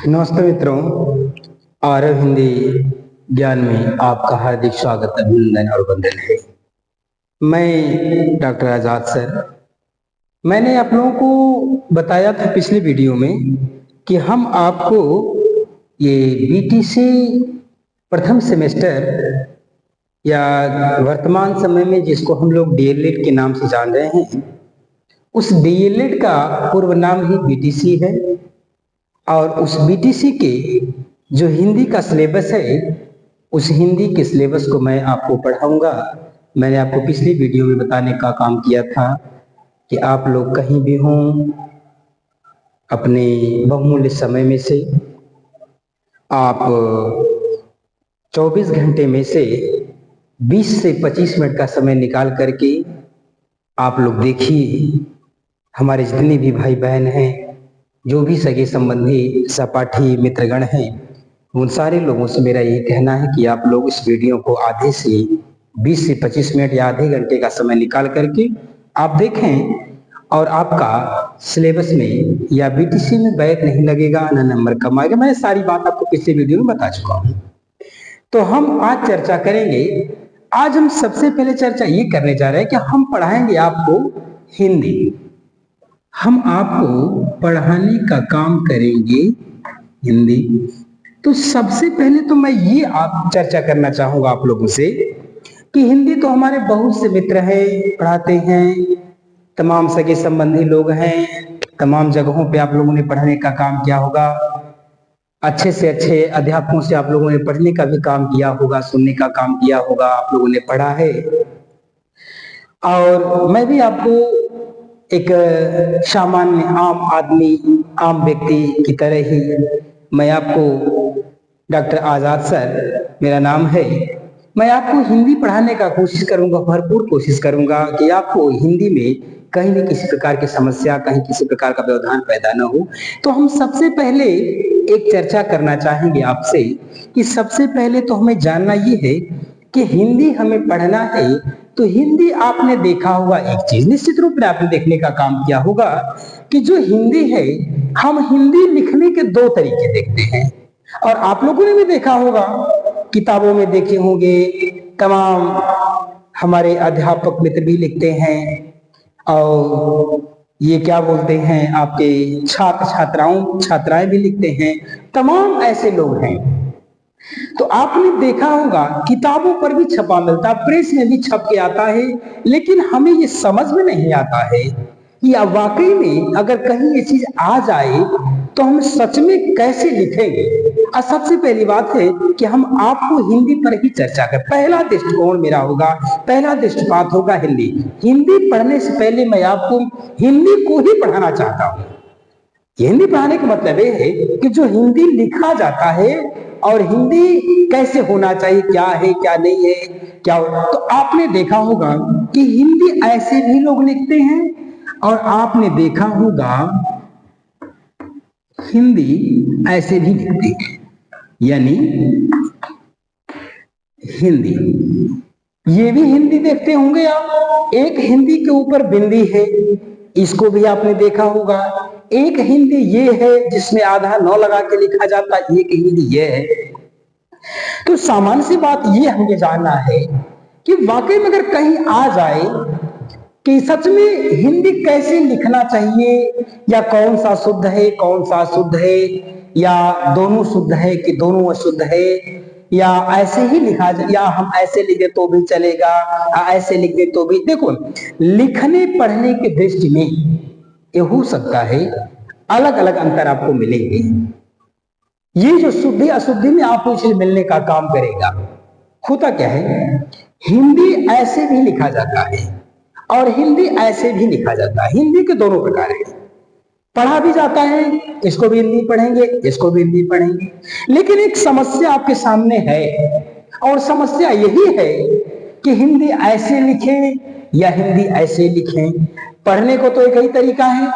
नमस्ते मित्रों। आरव हिंदी ज्ञान में आपका हार्दिक स्वागत, अभिनंदन और वंदन है। मैं डॉक्टर आजाद सर। मैंने आप लोगों को बताया था पिछले वीडियो में कि हम आपको ये बीटीसी प्रथम सेमेस्टर या वर्तमान समय में जिसको हम लोग डीएलएड के नाम से जान रहे हैं, उस डीएलएड का पूर्व नाम ही बीटीसी है। और उस बीटीसी के जो हिंदी का सिलेबस है, उस हिंदी के सिलेबस को मैं आपको पढ़ाऊंगा। मैंने आपको पिछली वीडियो में बताने का काम किया था कि आप लोग कहीं भी हों, अपने बहुमूल्य समय में से आप 24 घंटे में से 20 से 25 मिनट का समय निकाल करके आप लोग देखिए, हमारे जितने भी भाई बहन हैं, जो भी सगे संबंधी सहपाठी मित्रगण हैं, उन सारे लोगों से मेरा यही कहना है कि आप लोग इस वीडियो को आधे से 20 से 25 मिनट या आधे घंटे का समय निकाल करके आप देखें, और आपका सिलेबस में या बीटीसी में बैक नहीं लगेगा, ना नंबर कम आएगा। मैं सारी बात आपको पिछले वीडियो में बता चुका हूं। तो हम आज चर्चा करेंगे। आज हम सबसे पहले चर्चा ये करने जा रहे हैं कि हम पढ़ाएंगे आपको हिंदी। हम आपको पढ़ाने का काम करेंगे हिंदी। तो सबसे पहले तो मैं ये आप चर्चा करना चाहूंगा आप लोगों से कि हिंदी तो हमारे बहुत से मित्र हैं, पढ़ाते हैं, तमाम सगे संबंधी लोग हैं, तमाम जगहों पे आप लोगों ने पढ़ने का काम किया होगा, अच्छे से अच्छे अध्यापकों से आप लोगों ने पढ़ने का भी काम किया होगा, सुनने का काम किया होगा, आप लोगों ने पढ़ा है। और मैं भी आपको एक सामान्य आम आदमी, आम व्यक्ति की तरह ही मैं आपको, डॉक्टर आजाद सर मेरा नाम है, मैं आपको हिंदी पढ़ाने का कोशिश करूंगा, भरपूर कोशिश करूंगा कि आपको हिंदी में कहीं भी किसी प्रकार की समस्या, कहीं किसी प्रकार का व्यवधान पैदा न हो। तो हम सबसे पहले एक चर्चा करना चाहेंगे आपसे कि सबसे पहले तो हमें जानना ये है कि हिंदी हमें पढ़ना है तो हिंदी आपने देखा होगा एक चीज, निश्चित रूप में आपने देखने का काम किया होगा कि जो हिंदी है, हम हिंदी लिखने के दो तरीके देखते हैं। और आप लोगों ने भी देखा होगा, किताबों में देखे होंगे, तमाम हमारे अध्यापक मित्र भी लिखते हैं, और ये क्या बोलते हैं, आपके छात्र छात्राएं भी लिखते हैं, तमाम ऐसे लोग हैं। तो आपने देखा होगा किताबों पर भी छपा मिलता, प्रेस में भी छप के आता है, लेकिन हमें ये समझ में नहीं आता है कि वाकई में अगर कहीं ये चीज आ जाए तो हम सच में कैसे लिखेंगे। और सबसे पहली बात है कि हम आपको हिंदी पर ही चर्चा कर, पहला दृष्टिकोण मेरा होगा, पहला दृष्टिपात होगा हिंदी। हिंदी पढ़ने से पहले मैं आपको हिंदी को ही पढ़ाना चाहता हूं। हिंदी पढ़ाने का मतलब ये है कि जो हिंदी लिखा जाता है और हिंदी कैसे होना चाहिए, क्या है क्या नहीं है, क्या हो। तो आपने देखा होगा कि हिंदी ऐसे भी लोग लिखते हैं, और आपने देखा होगा हिंदी ऐसे भी लिखते हैं, यानी हिंदी, ये भी हिंदी देखते होंगे आप। एक हिंदी के ऊपर बिंदी है, इसको भी आपने देखा होगा। एक हिंदी ये है जिसमें आधा नौ लगा के लिखा जाता है, एक हिंदी ये है। तो सामान्य सी बात ये हमें जानना है कि वाकई में अगर कहीं आ जाए कि सच में हिंदी कैसे लिखना चाहिए, या कौन सा शुद्ध है, कौन सा शुद्ध है, या दोनों शुद्ध है कि दोनों अशुद्ध है, या ऐसे ही लिखा जाए, या हम ऐसे लिख दे तो भी चलेगा, ऐसे लिख दे तो भी। देखो, लिखने पढ़ने की दृष्टि में ये हो सकता है अलग अलग अंतर आपको मिलेंगे। ये जो शुद्धि अशुद्धि में आपको इसे मिलने का काम करेगा। होता क्या है, हिंदी ऐसे भी लिखा जाता है और हिंदी ऐसे भी लिखा जाता है। हिंदी के दोनों प्रकार है, पढ़ा भी जाता है, इसको भी हिंदी पढ़ेंगे, इसको भी हिंदी पढ़ेंगे। लेकिन एक समस्या आपके सामने है, और समस्या यही है कि हिंदी ऐसे लिखें या हिंदी ऐसे लिखें। पढ़ने को तो एक ही तरीका है,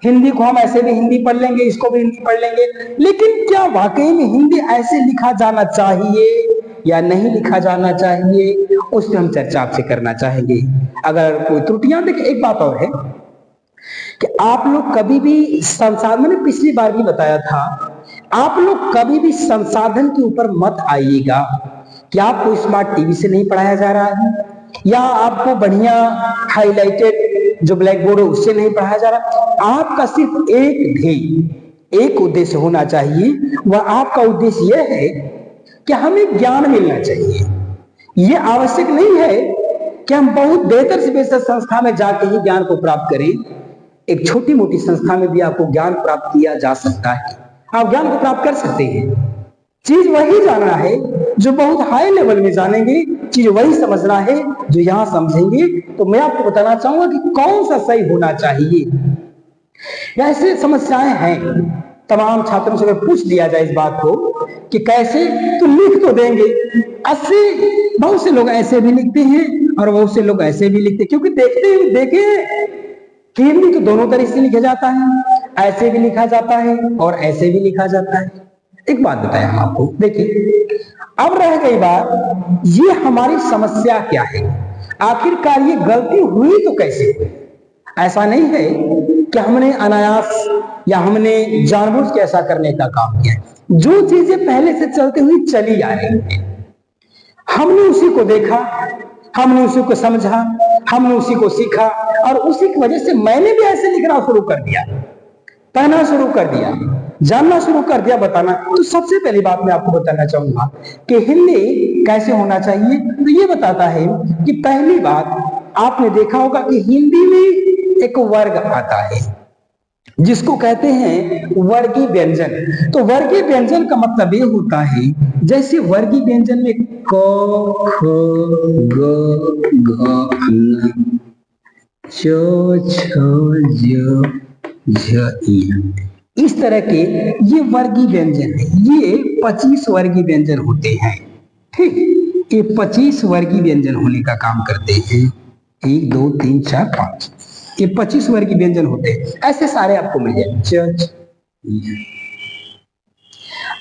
हिंदी को हम ऐसे भी हिंदी पढ़ लेंगे, इसको भी हिंदी पढ़ लेंगे, लेकिन क्या वाकई में हिंदी ऐसे लिखा जाना चाहिए या नहीं लिखा जाना चाहिए, उस पर हम चर्चा आपसे करना चाहेंगे। अगर कोई त्रुटियां, देखिए एक बात और है कि आप लोग कभी भी संसार, मैंने पिछली बार भी बताया था, आप लोग कभी भी संसाधन के ऊपर मत आइएगा कि आपको स्मार्ट टीवी से नहीं पढ़ाया जा रहा है या आपको बढ़िया हाईलाइटेड जो ब्लैक बोर्ड है उससे नहीं पढ़ाया जा रहा। आपका सिर्फ एक ध्येय, एक उद्देश्य होना चाहिए। वह आपका उद्देश्य यह है कि हमें ज्ञान मिलना चाहिए। यह आवश्यक नहीं है कि हम बहुत बेहतर से बेहतर संस्था में जाके ही ज्ञान को प्राप्त करें। एक छोटी मोटी संस्था में भी आपको ज्ञान प्राप्त किया जा सकता है, आप ज्ञान को प्राप्त कर सकते हैं। चीज वही जानना है जो बहुत हाई लेवल में जानेंगे, चीज वही समझना है जो यहां समझेंगे। तो मैं आपको बताना चाहूंगा कि कौन सा सही होना चाहिए। ऐसे समस्याएं हैं, तमाम छात्रों से अगर पूछ दिया जाए इस बात को कि कैसे, तो लिख तो देंगे। बहुत से लोग ऐसे भी लिखते हैं और बहुत से लोग ऐसे भी लिखते हैं, क्योंकि देखे कि हिंदी तो दोनों तरह से लिखा जाता है, ऐसे भी लिखा जाता है और ऐसे भी लिखा जाता है। एक बात बताएं हम आपको, देखिए अब रह गई बात, ये हमारी समस्या क्या है, आखिरकार ये गलती हुई तो कैसे हुई। ऐसा नहीं है कि हमने अनायास या हमने जानबूझ के ऐसा करने का काम किया है। जो चीजें पहले से चलती हुई चली आ रही है, हमने उसी को देखा, हमने उसी को समझा, हमने उसी को सीखा और उसी की वजह से मैंने भी ऐसे लिखना शुरू कर दिया, पढ़ना शुरू कर दिया, जानना शुरू कर दिया, बताना। तो सबसे पहली बात मैं आपको बताना चाहूंगा कि हिंदी कैसे होना चाहिए। तो ये बताता है कि पहली बात आपने देखा होगा कि हिंदी में एक वर्ग आता है जिसको कहते हैं वर्गीय व्यंजन। तो वर्गीय व्यंजन का मतलब ये होता है, जैसे वर्गीय व्यंजन में क, ख, ग, घ, न, च, छ, ज, झ, इ, इस तरह के ये वर्गीय व्यंजन है। ये 25 वर्गीय व्यंजन होते हैं। ठीक, ये 25 वर्गीय व्यंजन होने का काम करते हैं। 1 2 3 4 5, ये 25 वर्गीय व्यंजन होते हैं। ऐसे सारे आपको मिल जाएंगे,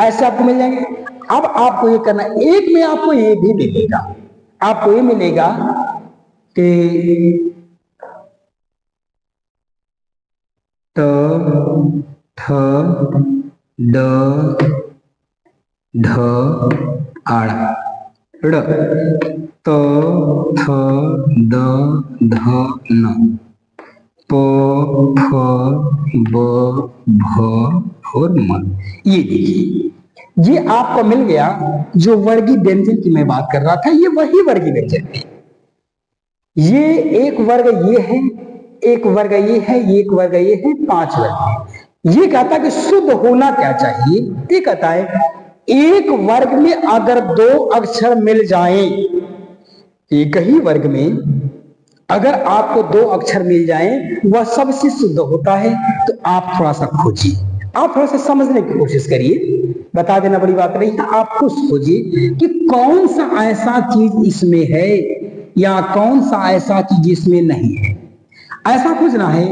ऐसे आपको मिल जाएंगे। अब आपको ये करना, एक में आपको ये भी मिलेगा, आपको ये मिलेगा कि त, थ, ड, ढ, आड़, ड़, त, थ, द, ध, न, प, फ, ब, भ और म। ये देखिए, ये आपको मिल गया। जो वर्गीय व्यंजन की मैं बात कर रहा था, ये वही वर्गीय व्यंजन है। ये एक वर्ग ये है, एक वर्ग ये है, एक वर्ग ये है, 5 वर्ग है। ये कहता है कि शुद्ध होना क्या चाहिए। ये कहता है एक वर्ग में अगर 2 अक्षर मिल जाएं, एक ही वर्ग में अगर आपको 2 अक्षर मिल जाएं, वह सबसे शुद्ध होता है। तो आप थोड़ा सा खोजिए, आप थोड़ा सा समझने की कोशिश करिए, बता देना बड़ी बात नहीं है। आप खुद खोजिए कि कौन सा ऐसा चीज इसमें है या कौन सा ऐसा चीज इसमें नहीं है। ऐसा खोजना है।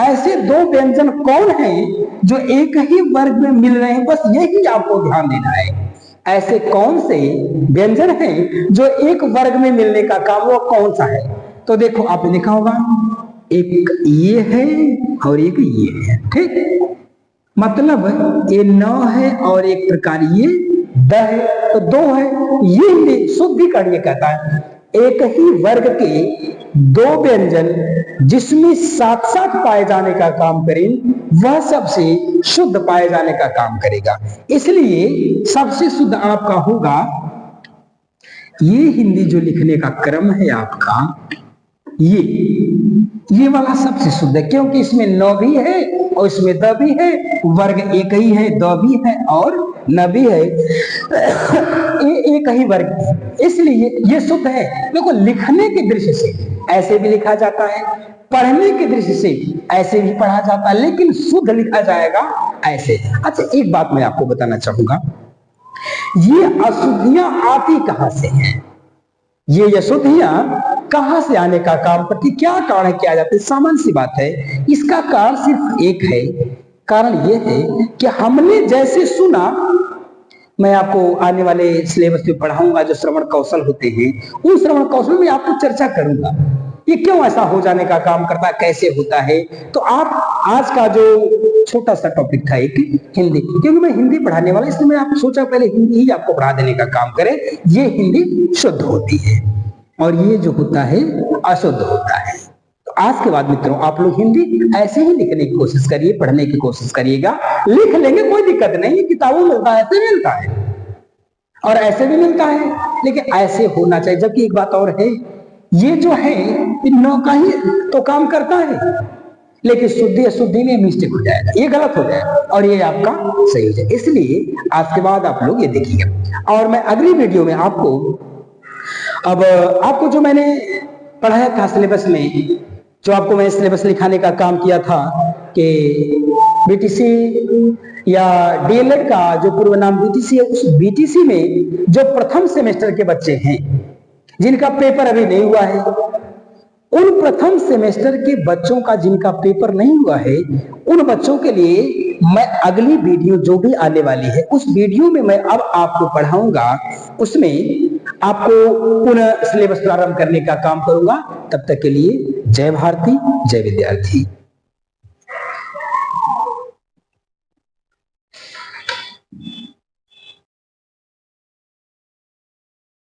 ऐसे 2 व्यंजन कौन हैं जो एक ही वर्ग में मिल रहे हैं, बस यही आपको ध्यान देना है। ऐसे कौन से व्यंजन हैं जो एक वर्ग में मिलने का काम, वो कौन सा है। तो देखो, आपने देखा होगा, एक ये है और एक ये है। ठीक, मतलब ये 9 है और एक प्रकार ये 10 है, तो 2 है। ये शुद्धिकरण ये कहता है एक ही वर्ग के 2 व्यंजन जिसमें साथ साथ पाए जाने का काम करें, वह सबसे शुद्ध पाए जाने का काम करेगा। इसलिए सबसे शुद्ध आपका होगा ये हिंदी जो लिखने का क्रम है आपका, ये वाला सबसे शुद्ध है, क्योंकि इसमें 9 भी है और इसमें द भी है, वर्ग एक ही है, द भी है और न भी है, एक ही वर्ग है, इसलिए ये शुद्ध है। देखो, लिखने की दृष्टि से ऐसे भी लिखा जाता है, पढ़ने की दृष्टि से ऐसे भी पढ़ा जाता है, लेकिन शुद्ध लिखा जाएगा ऐसे। अच्छा, एक बात मैं आपको बताना चाहूंगा, ये अशुद्धियां आती कहां से हैं, ये अशुद्धियां कहां से आने का काम करती, क्या कारण किया जाता है। सामान्य सी बात है, इसका कारण सिर्फ एक है। कारण यह है कि हमने जैसे सुना, मैं आपको आने वाले सिलेबस में पढ़ाऊंगा जो श्रवण कौशल होते हैं, उन श्रवण कौशल में आपको चर्चा करूंगा ये क्यों ऐसा हो जाने का काम करता है, कैसे होता है। तो आप आज का जो छोटा सा टॉपिक था एक हिंदी, क्योंकि मैं हिंदी पढ़ाने वाला, इसलिए मैं आप सोचा पहले हिंदी ही आपको पढ़ा देने का काम करें। ये हिंदी शुद्ध होती है और ये जो होता है अशुद्ध होता है। तो आज के बाद मित्रों आप लोग हिंदी ऐसे ही लिखने की कोशिश करिए, पढ़ने की कोशिश करिएगा। लिख लेंगे कोई दिक्कत नहीं, किताबों में मिलता है, ऐसे मिलता है और ऐसे भी मिलता है, लेकिन ऐसे होना चाहिए। जबकि एक बात और है, ये जो है नौका ही तो काम करता है, लेकिन शुद्धि अशुद्धि में मिस्टेक हो जाएगा, ये गलत हो जाएगा और ये आपका सही हो जाएगा। इसलिए आज के बाद आप लोग ये देखिएगा और मैं अगली वीडियो में आपको जो मैंने पढ़ाया था सिलेबस में, जो आपको मैं सिलेबस लिखाने का काम किया था कि बीटीसी या डीएलएड का जो पूर्व नाम बीटीसी है, उस बीटीसी में जो प्रथम सेमेस्टर के बच्चे हैं जिनका पेपर अभी नहीं हुआ है, उन प्रथम सेमेस्टर के बच्चों का जिनका पेपर नहीं हुआ है, उन बच्चों के लिए मैं अगली वीडियो जो भी आने वाली है, उस वीडियो में मैं अब आपको पढ़ाऊंगा, उसमें आपको पुनः सिलेबस प्रारंभ करने का काम करूंगा। तब तक के लिए जय भारती, जय विद्यार्थी।